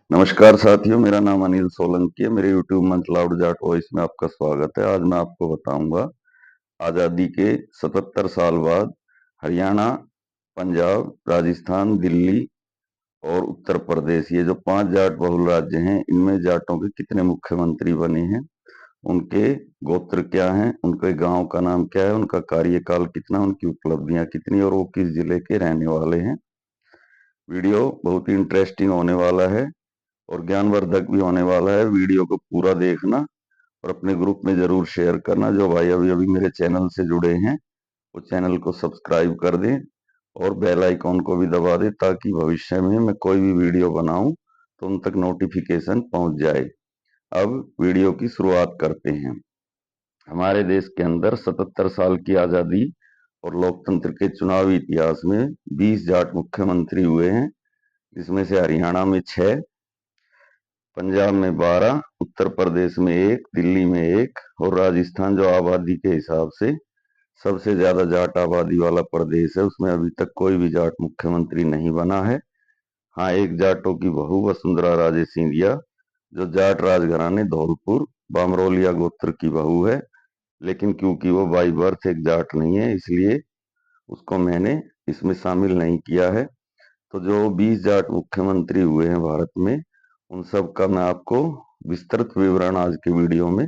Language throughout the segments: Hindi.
नमस्कार साथियों, मेरा नाम अनिल सोलंकी है। मेरे यूट्यूब मंच लाउड जाट वॉइस में आपका स्वागत है। आज मैं आपको बताऊंगा आज़ादी के 77 साल बाद हरियाणा, पंजाब, राजस्थान, दिल्ली और उत्तर प्रदेश, ये जो 5 जाट बहुल राज्य हैं, इनमें जाटों के कितने मुख्यमंत्री बने हैं, उनके गोत्र क्या हैं, उनके गांव का नाम क्या है, उनका कार्यकाल कितना, उनकी उपलब्धियां कितनी और वो किस जिले के रहने वाले हैं। वीडियो बहुत ही इंटरेस्टिंग होने वाला है और ज्ञानवर्धक भी होने वाला है। वीडियो को पूरा देखना और अपने ग्रुप में जरूर शेयर करना। जो भाई अभी अभी मेरे चैनल से जुड़े हैं वो चैनल को सब्सक्राइब कर दें और बेल आइकॉन को भी दबा दें, ताकि भविष्य में मैं कोई भी वीडियो बनाऊं तो उन तक नोटिफिकेशन पहुंच जाए। अब वीडियो की शुरुआत करते हैं। हमारे देश के अंदर 77 साल की आजादी और लोकतंत्र के चुनावी इतिहास में 20 जाट मुख्यमंत्री हुए हैं, जिसमें से हरियाणा में 6, पंजाब में 12, उत्तर प्रदेश में 1, दिल्ली में 1 और राजस्थान, जो आबादी के हिसाब से सबसे ज्यादा जाट आबादी वाला प्रदेश है, उसमें अभी तक कोई भी जाट मुख्यमंत्री नहीं बना है। हाँ, एक जाटों की बहू वसुंधरा राजे सिंधिया, जो जाट राजघराने धौलपुर बामरोलिया गोत्र की बहू है, लेकिन क्योंकि वो बाई बर्थ एक जाट नहीं है, इसलिए उसको मैंने इसमें शामिल नहीं किया है। तो जो 20 जाट मुख्यमंत्री हुए हैं भारत में, उन सब का मैं आपको विस्तृत विवरण आज के वीडियो में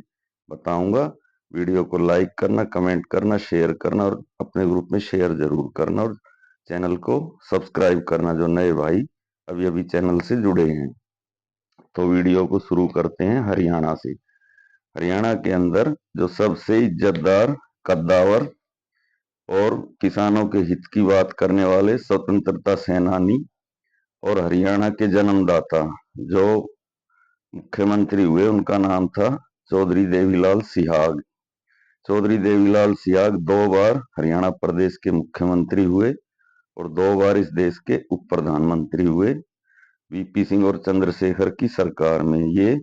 बताऊंगा। वीडियो को लाइक करना, कमेंट करना, शेयर करना और अपने ग्रुप में शेयर जरूर करना और चैनल को सब्सक्राइब करना, जो नए भाई अभी अभी चैनल से जुड़े हैं। तो वीडियो को शुरू करते हैं हरियाणा से। हरियाणा के अंदर जो सबसे इज्जतदार, कद्दावर और किसानों के हित की बात करने वाले स्वतंत्रता सेनानी और हरियाणा के जन्मदाता जो मुख्यमंत्री हुए, उनका नाम था चौधरी देवीलाल सिहाग। चौधरी देवीलाल सिहाग 2 बार हरियाणा प्रदेश के मुख्यमंत्री हुए और 2 बार इस देश के उप प्रधानमंत्री हुए। वीपी सिंह और चंद्रशेखर की सरकार में ये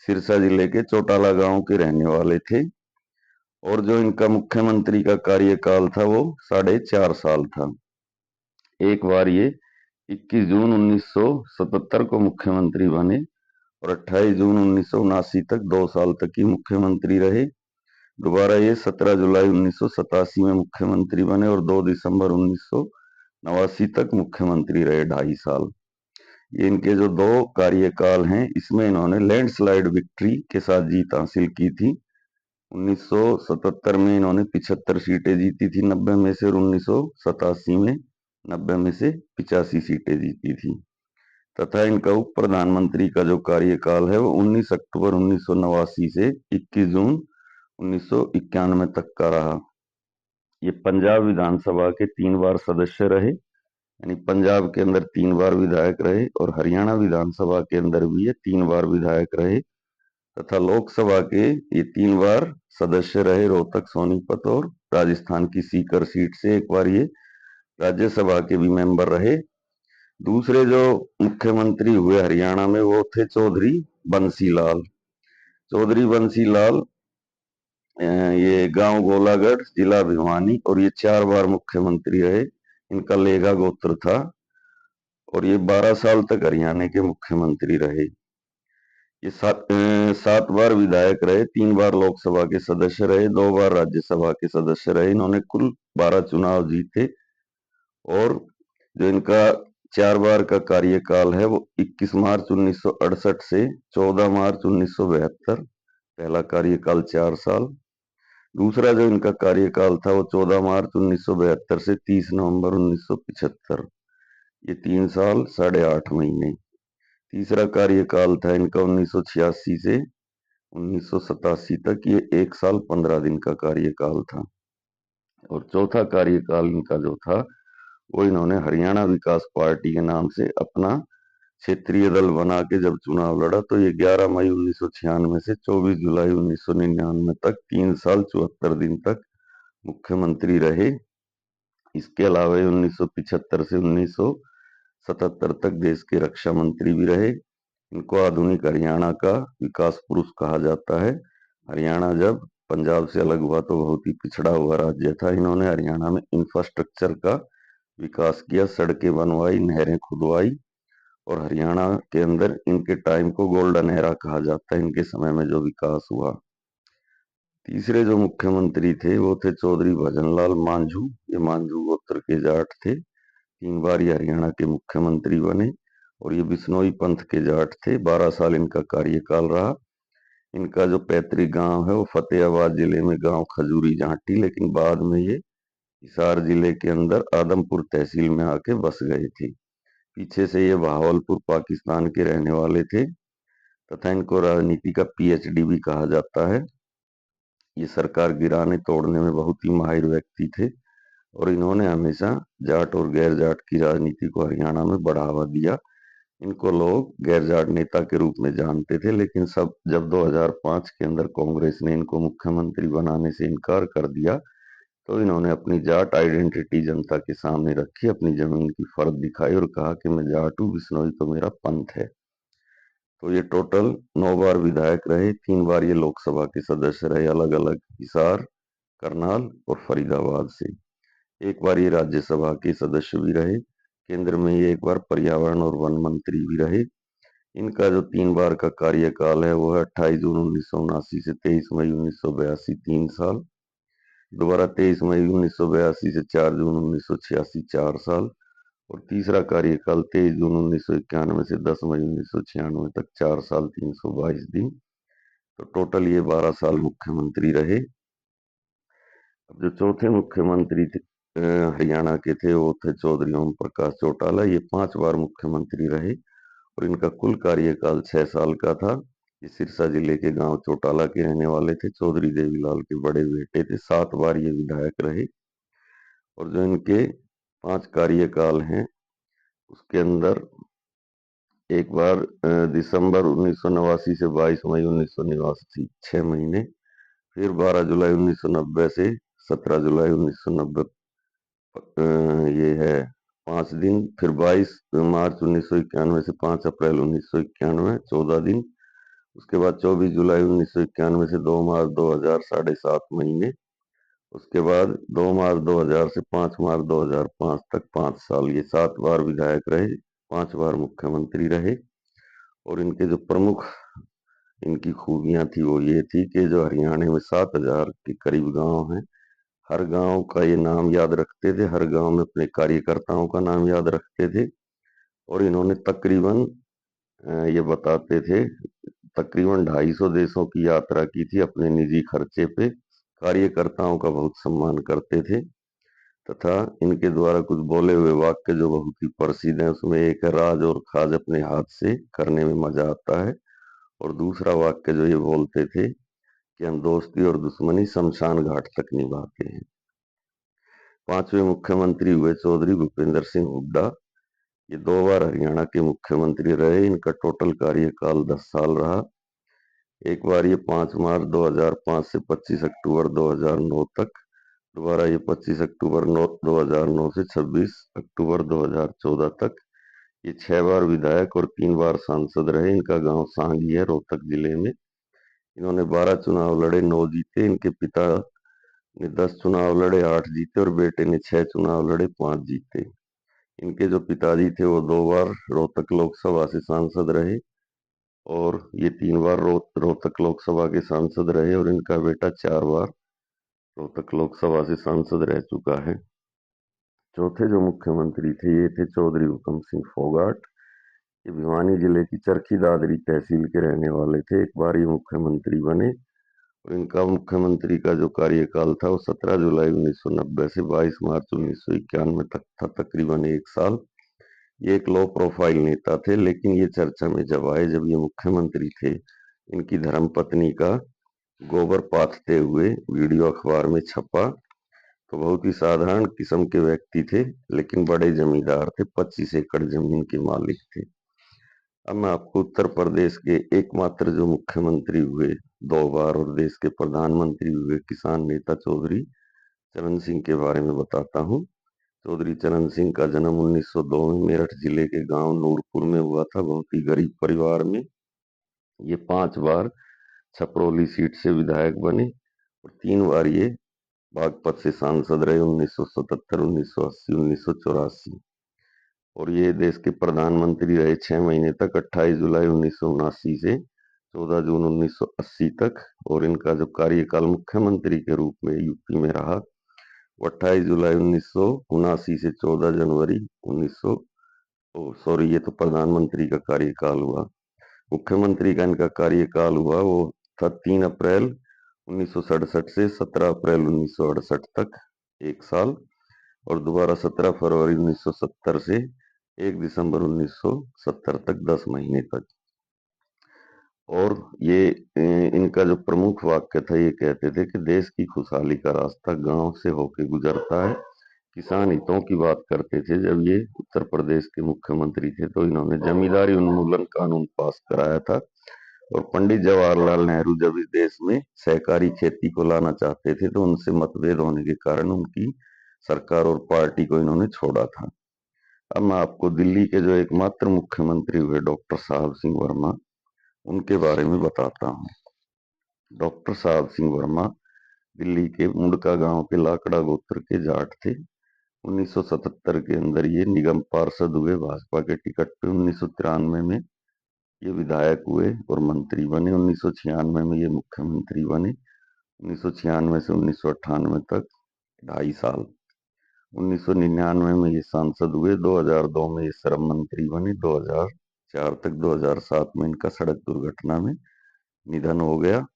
सिरसा जिले के चौटाला गांव के रहने वाले थे और जो इनका मुख्यमंत्री का कार्यकाल था वो 4.5 साल था। एक बार ये 21 जून 1977 को मुख्यमंत्री बने और 28 जून 1979 तक 2 साल तक ही मुख्यमंत्री रहे। दोबारा ये 17 जुलाई 1987 में मुख्यमंत्री बने और 2 दिसंबर 1989 तक मुख्यमंत्री रहे, 2.5 साल। ये इनके जो 2 कार्यकाल हैं, इसमें इन्होंने लैंडस्लाइड विक्ट्री के साथ जीत हासिल की थी। 1977 में इन्होंने 75 सीटें जीती थी 90 में से और 1987 में 90 में से 85 सीटें जीती थी। तथा इनका उप प्रधानमंत्री का जो कार्यकाल है वो 19 अक्टूबर 1989 से 21 जून 1991 तक का रहा। ये पंजाब विधानसभा के 3 बार सदस्य रहे, यानी पंजाब के अंदर 3 बार विधायक रहे और हरियाणा विधानसभा के अंदर भी ये 3 बार विधायक रहे। तथा लोकसभा के ये 3 बार सदस्य रहे, रोहतक, सोनीपत और राजस्थान की सीकर सीट से। एक बार ये राज्यसभा के भी मेंबर रहे। दूसरे जो मुख्यमंत्री हुए हरियाणा में वो थे चौधरी बंसीलाल। चौधरी बंसीलाल ये गांव गोलागढ़, जिला भिवानी और ये 4 बार मुख्यमंत्री रहे। इनका लेगा गोत्र था और ये 12 साल तक हरियाणा के मुख्यमंत्री रहे। ये 7 बार विधायक रहे, 3 बार लोकसभा के सदस्य रहे, 2 बार राज्यसभा के सदस्य रहे। इन्होंने कुल 12 चुनाव जीते और जो इनका 4 बार का कार्यकाल है वो 21 मार्च 1968 से 14 मार्च 1972। पहला कार्यकाल 4 साल। दूसरा जो इनका कार्यकाल था वो 14 मार्च 1972 से 30 नवंबर 1975। ये 3 साल 8.5 महीने। तीसरा कार्यकाल था इनका 1986 से 1987 तक, ये 1 साल 15 दिन का कार्यकाल था। और चौथा कार्यकाल इनका जो था वो इन्होंने हरियाणा विकास पार्टी के नाम से अपना क्षेत्रीय दल बना के जब चुनाव लड़ा, तो ये 11 मई 1996 से 24 जुलाई 1999 तक 3 साल 74 दिन तक मुख्यमंत्री रहे। इसके अलावा 1975 से 1977 तक देश के रक्षा मंत्री भी रहे। इनको आधुनिक हरियाणा का विकास पुरुष कहा जाता है। हरियाणा जब पंजाब से अलग हुआ तो बहुत ही पिछड़ा हुआ राज्य था। इन्होंने हरियाणा में इंफ्रास्ट्रक्चर का विकास किया, सड़कें बनवाई, नहरें खुदवाई और हरियाणा के अंदर इनके टाइम को गोल्डन एरा कहा जाता है, इनके समय में जो विकास हुआ। तीसरे जो मुख्यमंत्री थे वो थे चौधरी भजनलाल मांझू। ये मांझू गोत्र के जाट थे। 3 बार ये हरियाणा के मुख्यमंत्री बने और ये बिश्नोई पंथ के जाट थे। 12 साल इनका कार्यकाल रहा। इनका जो पैतृक गांव है वो फतेहाबाद जिले में गांव खजूरी जाटी, लेकिन बाद में ये हिसार जिले के अंदर आदमपुर तहसील में आके बस गए थे। पीछे से ये बहावलपुर पाकिस्तान के रहने वाले थे तथा इनको राजनीति का पीएचडी भी कहा जाता है। ये सरकार गिराने तोड़ने में बहुत ही माहिर व्यक्ति थे और इन्होंने हमेशा जाट और गैर जाट की राजनीति को हरियाणा में बढ़ावा दिया। इनको लोग गैर जाट नेता के रूप में जानते थे, लेकिन सब जब 2005 के अंदर कांग्रेस ने इनको मुख्यमंत्री बनाने से इनकार कर दिया तो इन्होंने अपनी जाट आइडेंटिटी जनता के सामने रखी, अपनी जमीन की फर्क दिखाई और कहा कि मैं जाट हूँ, बिश्नोई तो मेरा पंथ है। तो ये टोटल 9 बार विधायक रहे। 3 बार ये लोकसभा के सदस्य रहे, अलग अलग हिसार, करनाल और फरीदाबाद से। एक बार ये राज्यसभा के सदस्य भी रहे। केंद्र में ये एक बार पर्यावरण और वन मंत्री भी रहे। इनका जो 3 बार का कार्यकाल है वो है 28 जून 1979 से 23 मई 1982, 3 साल। दोबारा 23 मई 1982 से 4 जून 1986, 4 साल। और तीसरा कार्यकाल 23 जून 1991 से 10 मई 1996 तक, 4 साल 322 दिन। तो टोटल ये 12 साल मुख्यमंत्री रहे। अब जो चौथे मुख्यमंत्री थे हरियाणा के थे वो थे चौधरी ओम प्रकाश चौटाला। ये 5 बार मुख्यमंत्री रहे और इनका कुल कार्यकाल 6 साल का था। ये सिरसा जिले के गांव चौटाला के रहने वाले थे। चौधरी देवीलाल के बड़े बेटे थे। 7 बार ये विधायक रहे और जो इनके 5 कार्यकाल हैं उसके अंदर एक बार दिसंबर 1989 से 22 मई 1989, 6 महीने। फिर 12 जुलाई 1990 से 17 जुलाई 1990, ये है 5 दिन। फिर 22 मार्च 1991 से 5 अप्रैल 1991, 14 दिन। उसके बाद 24 जुलाई 1991 से 2 मार्च 2000, 7.5 महीने। उसके बाद 2 मार्च 2000 से 5 मार्च 2005 तक, 5 साल। ये 7 बार विधायक रहे, 5 बार मुख्यमंत्री रहे। और इनके जो प्रमुख इनकी खूबियां थी वो ये थी कि जो हरियाणा में 7,000 के करीब गांव हैं, हर गांव का ये नाम याद रखते थे, हर गांव में अपने कार्यकर्ताओं का नाम याद रखते थे। और इन्होंने तकरीबन ये बताते थे तकरीबन 250 देशों की यात्रा की थी अपने निजी खर्चे पे। कार्यकर्ताओं का बहुत सम्मान करते थे तथा इनके द्वारा कुछ बोले हुए वाक्य जो बहुत ही प्रसिद्ध हैं उसमें एक है, राज और खाज अपने हाथ से करने में मजा आता है। और दूसरा वाक्य जो ये बोलते थे कि हम दोस्ती और दुश्मनी शमशान घाट तक निभाते हैं। 5वें मुख्यमंत्री हुए चौधरी भूपेंद्र सिंह हुड्डा। ये 2 बार हरियाणा के मुख्यमंत्री रहे। इनका टोटल कार्यकाल 10 साल रहा। एक बार ये 5 मार्च 2005 से 25 अक्टूबर 2009 तक। दोबारा ये 25 अक्टूबर 2009 से 26 अक्टूबर 2014 तक। ये 6 बार विधायक और 3 बार सांसद रहे। इनका गांव सांगी है, रोहतक जिले में। इन्होंने 12 चुनाव लड़े, 9 जीते। इनके पिता ने 10 चुनाव लड़े, 8 जीते और बेटे ने 6 चुनाव लड़े, 5 जीते। इनके जो पिताजी थे वो 2 बार रोहतक लोकसभा से सांसद रहे और ये 3 बार रोहतक लोकसभा के सांसद रहे और इनका बेटा 4 बार रोहतक लोकसभा से सांसद रह चुका है। चौथे जो मुख्यमंत्री थे ये थे चौधरी हुकम सिंह फोगाट। ये भिवानी जिले की चरखी दादरी तहसील के रहने वाले थे। एक बार ये मुख्यमंत्री बने और इनका मुख्यमंत्री का जो कार्यकाल था वो 17 जुलाई 1990 से 22 मार्च 1991 तक था, तकरीबन 1 साल। ये एक लो प्रोफाइल नेता थे, लेकिन ये चर्चा में जब आए जब ये मुख्यमंत्री थे। इनकी धर्मपत्नी का गोबर पाथते हुए वीडियो अखबार में छपा। तो बहुत ही साधारण किस्म के व्यक्ति थे, लेकिन बड़े जमींदार थे, 25 एकड़ जमीन के मालिक थे। अब मैं आपको उत्तर प्रदेश के एकमात्र जो मुख्यमंत्री हुए 2 बार और देश के प्रधानमंत्री हुए किसान नेता चौधरी चरण सिंह के बारे में बताता हूँ। चौधरी चरण सिंह का जन्म 1902 में मेरठ जिले के गांव नूरपुर में हुआ था, बहुत ही गरीब परिवार में। ये 5 बार छपरौली सीट से विधायक बने और 3 बार ये बागपत से सांसद रहे, 1977, 1980, 1984। और ये देश के प्रधानमंत्री रहे 6 महीने तक, 28 जुलाई 1979 से 14 जून 1980 तक। और इनका जो कार्यकाल मुख्यमंत्री के रूप में यूपी में रहा वो 28 जुलाई 1979 से 14 जनवरी 1900, सॉरी, ये तो प्रधानमंत्री का कार्यकाल हुआ। मुख्यमंत्री का इनका कार्यकाल हुआ वो था 3 अप्रैल 1967 से 17 अप्रैल 1968 तक, 1 साल। और दोबारा 17 फरवरी 1970 से 1 दिसंबर 1970 तक, 10 महीने तक। और ये इनका जो प्रमुख वाक्य था, ये कहते थे कि देश की खुशहाली का रास्ता गांव से होके गुजरता है। किसान हितों की बात करते थे। जब ये उत्तर प्रदेश के मुख्यमंत्री थे तो इन्होंने जमींदारी उन्मूलन कानून पास कराया था। और पंडित जवाहरलाल नेहरू जब इस देश में सहकारी खेती को लाना चाहते थे तो उनसे मतभेद होने के कारण उनकी सरकार और पार्टी को इन्होंने छोड़ा था। अब मैं आपको दिल्ली के जो एकमात्र मुख्यमंत्री हुए डॉक्टर साहब सिंह वर्मा, उनके बारे में बताता हूँ। डॉक्टर साहब सिंह वर्मा दिल्ली के मुंडका गांव के लाकड़ा गोत्र के जाट थे। 1977 के अंदर ये निगम पार्षद हुए भाजपा के टिकट पे। 1993 में ये विधायक हुए और मंत्री बने। 1996 में ये मुख्यमंत्री बने। 1996 से 1998 तक 2.5 साल। 1999 में ये सांसद हुए। 2002 में ये श्रम मंत्री बने। 2004 तक, 2007 में इनका सड़क दुर्घटना में निधन हो गया।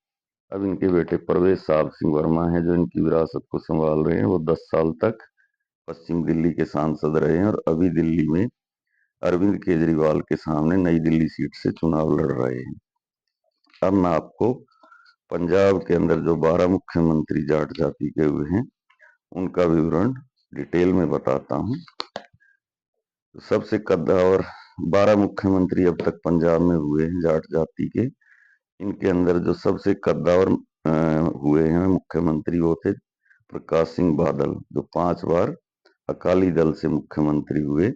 अब इनके बेटे परवेज साहब सिंह वर्मा हैं जो इनकी विरासत को संभाल रहे हैं। वो 10 साल तक पश्चिम दिल्ली के सांसद रहे हैं और अभी दिल्ली में अरविंद केजरीवाल के सामने नई दिल्ली सीट से चुनाव लड़ रहे हैं। अब मैं आपको पंजाब के अंदर जो 12 मुख्यमंत्री जाट जाति के हुए हैं उनका विवरण डिटेल में बताता हूँ। तो सबसे कद्दावर 12 मुख्यमंत्री अब तक पंजाब में हुए हैं जाट जाति के। इनके अंदर जो सबसे कद्दावर हुए हैं मुख्यमंत्री वो थे प्रकाश सिंह बादल, जो 5 बार अकाली दल से मुख्यमंत्री हुए।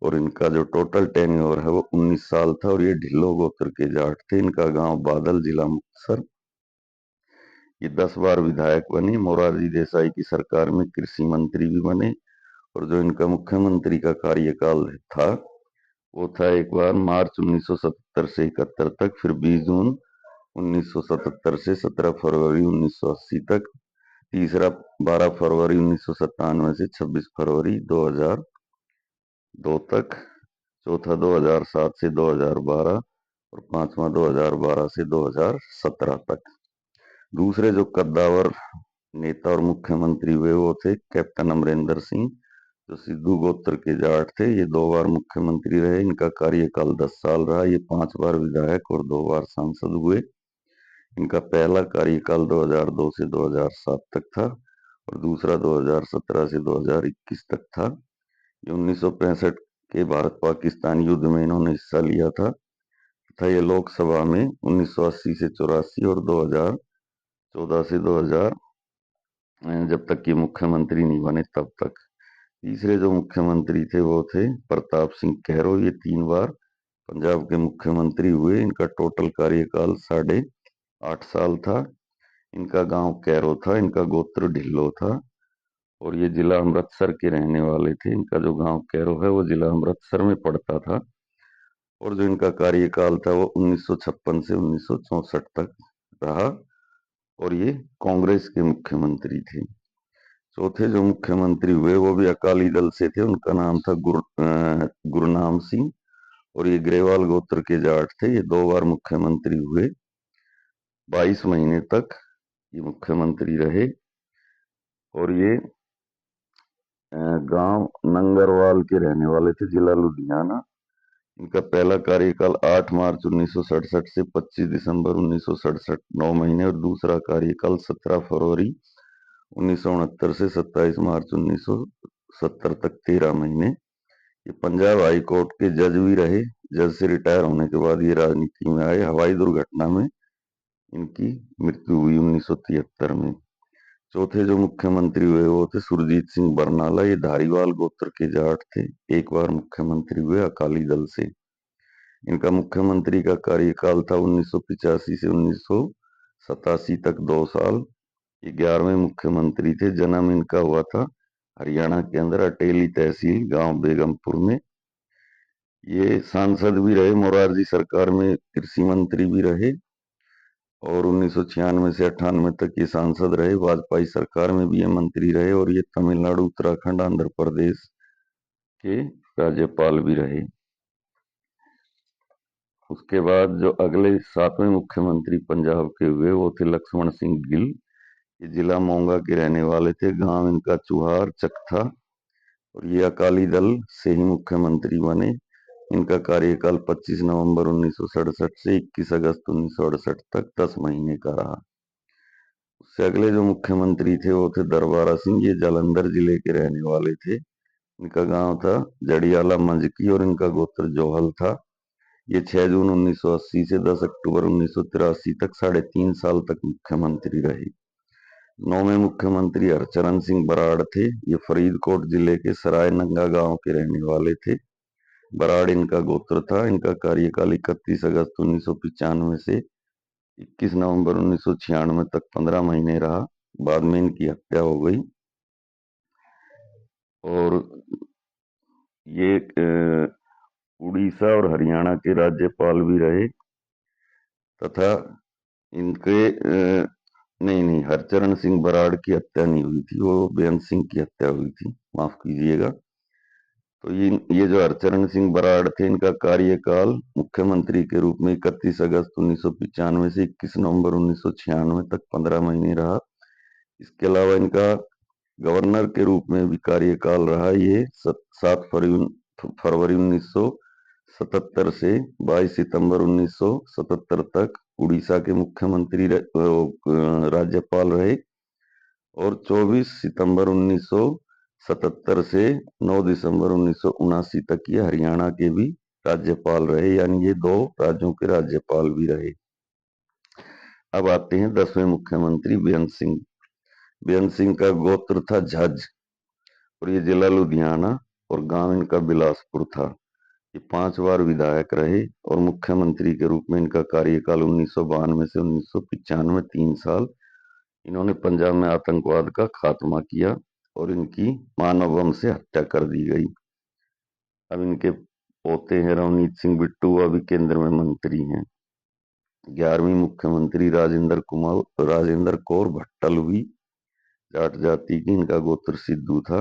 और इनका जो टोटल टेन्योर है वो 19 साल था। और ये ढिल्लो गोत्र के जाट थे। इनका गांव बादल, जिला मुक्तसर। ये 10 बार विधायक बने। मोरारजी देसाई की सरकार में कृषि मंत्री भी बने। और जो इनका मुख्यमंत्री का कार्यकाल था वो था एक बार मार्च 1977 से 71 तक, फिर 20 जून 1977 से 17 फरवरी 1980 तक, तीसरा 12 फरवरी 1997 से 26 फरवरी 2002 तक, चौथा 2007 से 2012 और पांचवा 2012 से 2017 तक। दूसरे जो कद्दावर नेता और मुख्यमंत्री हुए वो थे कैप्टन अमरिंदर सिंह, जो सिद्धू गोत्र के जाट थे। ये 2 बार मुख्यमंत्री रहे। इनका कार्यकाल 10 साल रहा। ये 5 बार विधायक और 2 बार सांसद हुए। इनका पहला कार्यकाल 2002 से 2007 तक था और दूसरा 2017 से 2021 तक था। ये 1965 के भारत पाकिस्तान युद्ध में इन्होंने हिस्सा लिया था तथा ये लोकसभा में 1980 से 84 और 2014 से 2000 जब तक ये मुख्यमंत्री नहीं बने तब तक। तीसरे जो मुख्यमंत्री थे वो थे प्रताप सिंह कैरो। ये 3 बार पंजाब के मुख्यमंत्री हुए। इनका टोटल कार्यकाल 8.5 साल था। इनका गांव कैरो था। इनका गोत्र ढिल्लो था और ये जिला अमृतसर के रहने वाले थे। इनका जो गांव कैरो है वो जिला अमृतसर में पड़ता था। और जो इनका कार्यकाल था वो 1956 से 1964 तक रहा और ये कांग्रेस के मुख्यमंत्री थे। चौथे जो मुख्यमंत्री हुए वो भी अकाली दल से थे। उनका नाम था गुरनाम सिंह और ये ग्रेवाल गोत्र के जाट थे। ये 2 बार मुख्यमंत्री हुए। 22 महीने तक ये मुख्यमंत्री रहे। और ये गांव नंगरवाल के रहने वाले थे, जिला लुधियाना। इनका पहला कार्यकाल 8 मार्च 1967 से 25 दिसंबर 1967, 9 महीने। और दूसरा कार्यकाल 17 फरवरी 1969 से 27 मार्च 1970 तक, 13 महीने। ये पंजाब हाई कोर्ट के जज भी रहे। जज से रिटायर होने के बाद ये राजनीति में आए। हवाई दुर्घटना में इनकी मृत्यु हुई 1973 में। चौथे जो मुख्यमंत्री हुए वो थे सुरजीत सिंह बरनाला। ये धारीवाल गोत्र के जाट थे। 1 बार मुख्यमंत्री हुए अकाली दल से। इनका मुख्यमंत्री का कार्यकाल था 1985 से 1987 तक, 2 साल। ये 11वें मुख्यमंत्री थे। जन्म इनका हुआ था हरियाणा के अंदर अटेली तहसील गांव बेगमपुर में। ये सांसद भी रहे, मोरारजी सरकार में कृषि मंत्री भी रहे और 1996 से 98 तक ये सांसद रहे। वाजपेयी सरकार में भी ये मंत्री रहे और ये तमिलनाडु, उत्तराखंड, आंध्र प्रदेश के राज्यपाल भी रहे। उसके बाद जो अगले 7वें मुख्यमंत्री पंजाब के हुए वो थे लक्ष्मण सिंह गिल। ये जिला मोगा के रहने वाले थे, गांव इनका चुहार चक था और ये अकाली दल से ही मुख्यमंत्री बने। इनका कार्यकाल 25 नवंबर 1967 से 21 अगस्त 1968 तक 10 महीने का रहा। उससे अगले जो मुख्यमंत्री थे वो थे दरबारा सिंह। ये जालंधर जिले के रहने वाले थे। इनका गांव था जड़ियाला मंझकी और इनका गोत्र जोहल था। ये 6 जून 1980 से 10 अक्टूबर 1983 तक 3.5 साल तक मुख्यमंत्री रहे। 9वें मुख्यमंत्री हरचरण सिंह बराड़ थे। ये फरीदकोट जिले के सराय नंगा गांव के रहने वाले थे। बराड़ इनका गोत्र था। इनका कार्यकाल 31 अगस्त 1995 से 21 नवंबर 1996 तक 15 महीने रहा। बाद में इनकी हत्या हो गई। और ये उड़ीसा और हरियाणा के राज्यपाल भी रहे तथा इनके नहीं नहीं, हरचरण सिंह बराड़ की हत्या नहीं हुई थी, वो बेअंत सिंह की हत्या हुई थी, माफ कीजिएगा। तो ये जो हरचरण सिंह बराड़ थे, इनका कार्यकाल मुख्यमंत्री के रूप में 31 अगस्त 1995 से 21 नवंबर 1996 तक 15 महीने रहा। इसके अलावा इनका गवर्नर के रूप में भी कार्यकाल रहा। ये 7 फरवरी 1977 से 22 सितंबर 1977 तक उड़ीसा के मुख्यमंत्री राज्यपाल रहे और 24 सितंबर 1977 से 9 दिसंबर 1979 तक ये हरियाणा के भी राज्यपाल रहे, यानी ये 2 राज्यों के राज्यपाल भी रहे। अब आते हैं 10वें मुख्यमंत्री बेअंत सिंह। बेअंत सिंह का गोत्र था झज्ज और ये जिला लुधियाना और गांव इनका बिलासपुर था। ये 5 बार विधायक रहे और मुख्यमंत्री के रूप में इनका कार्यकाल 1992 से 1995 3 साल। इन्होंने पंजाब में आतंकवाद का खात्मा किया और इनकी मानव बम से हत्या कर दी गई। अब इनके पोते हैं रवनीत सिंह बिट्टू, अभी केंद्र में मंत्री हैं। 11वीं मुख्यमंत्री राजेंद्र कौर भट्टल हुई, जाट जाति की, इनका गोत्र सिद्धू था।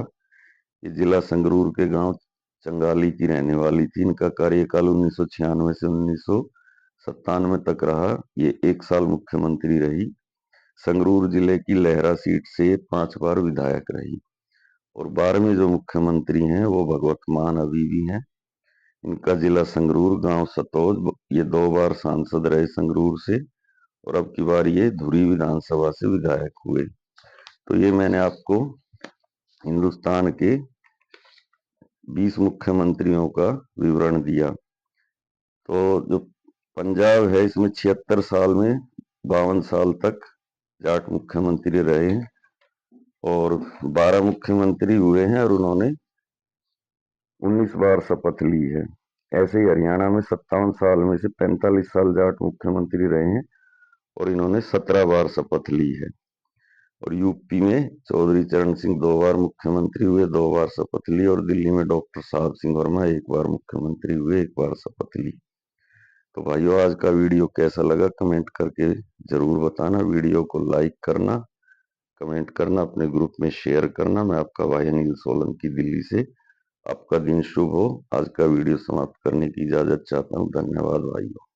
ये जिला संगरूर के गांव चंगाली की रहने वाली थी। इनका कार्यकाल 1996 से 1997 तक रहा। ये 1 साल मुख्यमंत्री रही। संगरूर जिले की लहरा सीट से 5 बार विधायक रही और 12वें जो मुख्यमंत्री हैं वो भगवत मान अभी भी हैं। इनका जिला संगरूर, गांव सतोज। ये 2 बार सांसद रहे संगरूर से और अब की बार ये धुरी विधानसभा से विधायक हुए। तो ये मैंने आपको हिंदुस्तान के 20 मुख्यमंत्रियों का विवरण दिया। तो जो पंजाब है इसमें 76 साल में 52 साल तक जाट मुख्यमंत्री रहे हैं और 12 मुख्यमंत्री हुए हैं और उन्होंने 19 बार शपथ ली है। ऐसे ही हरियाणा में 57 साल में से 45 साल जाट मुख्यमंत्री रहे हैं और इन्होंने 17 बार शपथ ली है। और यूपी में चौधरी चरण सिंह 2 बार मुख्यमंत्री हुए, 2 बार शपथ ली और दिल्ली में डॉक्टर साहब सिंह वर्मा 1 बार मुख्यमंत्री हुए, 1 बार शपथ ली। तो भाइयों, आज का वीडियो कैसा लगा कमेंट करके जरूर बताना। वीडियो को लाइक करना, कमेंट करना, अपने ग्रुप में शेयर करना। मैं आपका भाई अनिल सोलंकी दिल्ली से। आपका दिन शुभ हो। आज का वीडियो समाप्त करने की इजाजत चाहता हूँ। धन्यवाद भाइयों।